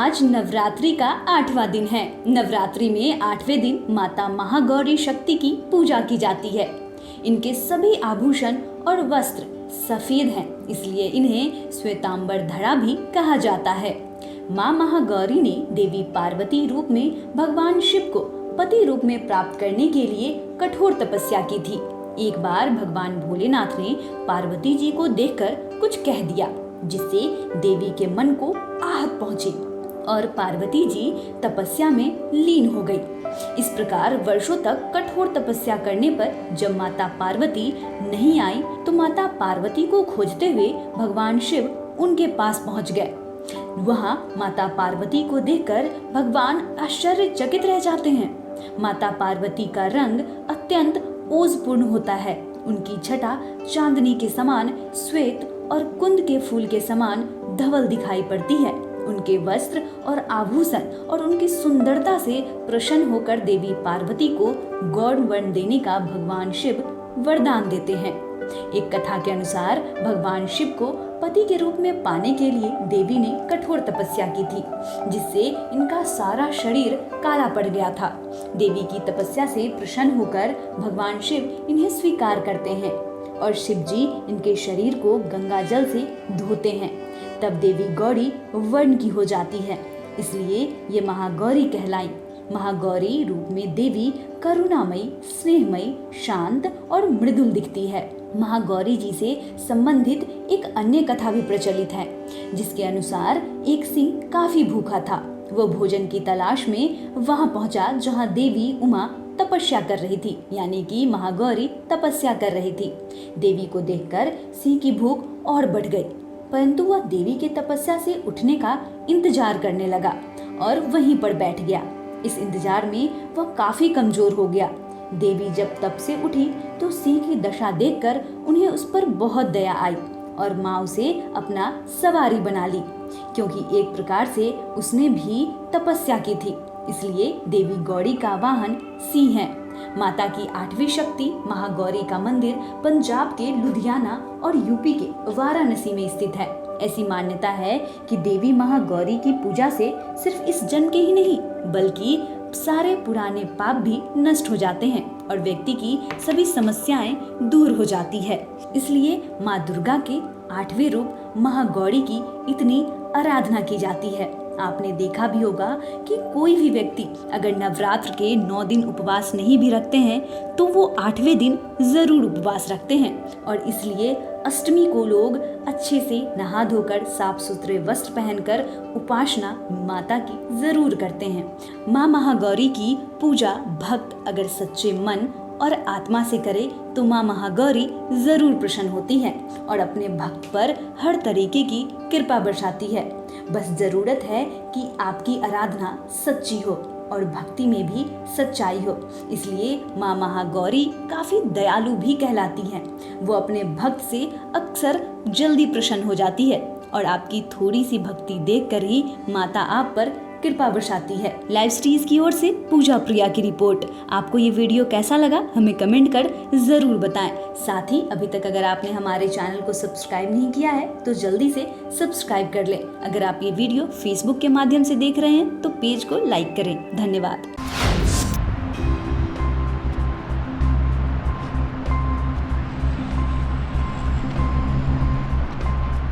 आज नवरात्रि का 8वां दिन है। नवरात्रि में 8वें दिन माता महागौरी शक्ति की पूजा की जाती है। इनके सभी आभूषण और वस्त्र सफेद हैं, इसलिए इन्हें श्वेतांबर धड़ा भी कहा जाता है। माँ महागौरी ने देवी पार्वती रूप में भगवान शिव को पति रूप में प्राप्त करने के लिए कठोर तपस्या की थी। एक बार भगवान भोलेनाथ ने पार्वती जी को देखकर कुछ कह दिया, जिससे देवी के मन को आहत पहुंची और पार्वती जी तपस्या में लीन हो गई। इस प्रकार वर्षों तक कठोर तपस्या करने पर जब माता पार्वती नहीं आई तो माता पार्वती को खोजते हुए भगवान शिव उनके पास पहुंच गए। वहां माता पार्वती को देखकर भगवान आश्चर्यचकित रह जाते हैं। माता पार्वती का रंग अत्यंत ओजपूर्ण होता है। उनकी छटा चांदनी के समान श्वेत और कुंद के फूल के समान धवल दिखाई पड़ती है। उनके वस्त्र और आभूषण और उनकी सुंदरता से प्रसन्न होकर देवी पार्वती को गौर वर्ण देने का भगवान शिव वरदान देते हैं। एक कथा के अनुसार भगवान शिव को पति के रूप में पाने के लिए देवी ने कठोर तपस्या की थी, जिससे इनका सारा शरीर काला पड़ गया था। देवी की तपस्या से प्रसन्न होकर भगवान शिव इन्हें स्वीकार करते हैं और शिव जी इनके शरीर को गंगा जल से धोते हैं। तब देवी गौरी वर्ण की हो जाती है, इसलिए ये महागौरी कहलाई। महागौरी रूप में देवी करुणामयी, स्नेहमयी, शांत और मृदुल दिखती है। महागौरी जी से संबंधित एक अन्य कथा भी प्रचलित है, जिसके अनुसार एक सिंह काफी भूखा था। वो भोजन की तलाश में वहां पहुंचा जहां देवी उमा तपस्या कर रही थी, यानी कि महागौरी तपस्या कर रही थी। देवी को देखकर सिंह की भूख और बढ़ गई, परंतु वह देवी के तपस्या से उठने का इंतजार करने लगा और वहीं पर बैठ गया। इस इंतजार में वह काफी कमजोर हो गया। देवी जब तप से उठी तो सिंह की दशा देखकर उन्हें उस पर बहुत दया आई और माँ उसे अपना सवारी बना ली, क्योंकि एक प्रकार से उसने भी तपस्या की थी। इसलिए देवी गौरी का वाहन सिंह है। माता की 8वीं शक्ति महागौरी का मंदिर पंजाब के लुधियाना और यूपी के वाराणसी में स्थित है। ऐसी मान्यता है कि देवी महागौरी की पूजा से सिर्फ इस जन्म के ही नहीं बल्कि सारे पुराने पाप भी नष्ट हो जाते हैं और व्यक्ति की सभी समस्याएं दूर हो जाती है। इसलिए माँ दुर्गा के 8वें रूप महागौरी की इतनी आराधना की जाती है। आपने देखा भी होगा कि कोई भी व्यक्ति अगर नवरात्र के 9 दिन उपवास नहीं भी रखते हैं तो वो 8वें दिन जरूर उपवास रखते हैं और इसलिए अष्टमी को लोग अच्छे से नहा धोकर साफ सुथरे वस्त्र पहनकर उपासना माता की जरूर करते हैं। माँ महागौरी की पूजा भक्त अगर सच्चे मन और आत्मा से करे तो माँ महागौरी जरूर प्रसन्न होती है और अपने भक्त पर हर तरीके की कृपा बरसाती है। बस जरूरत है कि आपकी आराधना सच्ची हो और भक्ति में भी सच्चाई हो। इसलिए माँ महागौरी काफी दयालु भी कहलाती हैं। वो अपने भक्त से अक्सर जल्दी प्रसन्न हो जाती है और आपकी थोड़ी सी भक्ति देखकर ही माता आप पर कृपा बरसाती है। लाइव स्ट्रीज की ओर से पूजा प्रिया की रिपोर्ट। आपको ये वीडियो कैसा लगा हमें कमेंट कर जरूर बताएं। साथ ही अभी तक अगर आपने हमारे चैनल को सब्सक्राइब नहीं किया है तो जल्दी से सब्सक्राइब कर लें। अगर आप ये वीडियो फेसबुक के माध्यम से देख रहे हैं तो पेज को लाइक करें। धन्यवाद।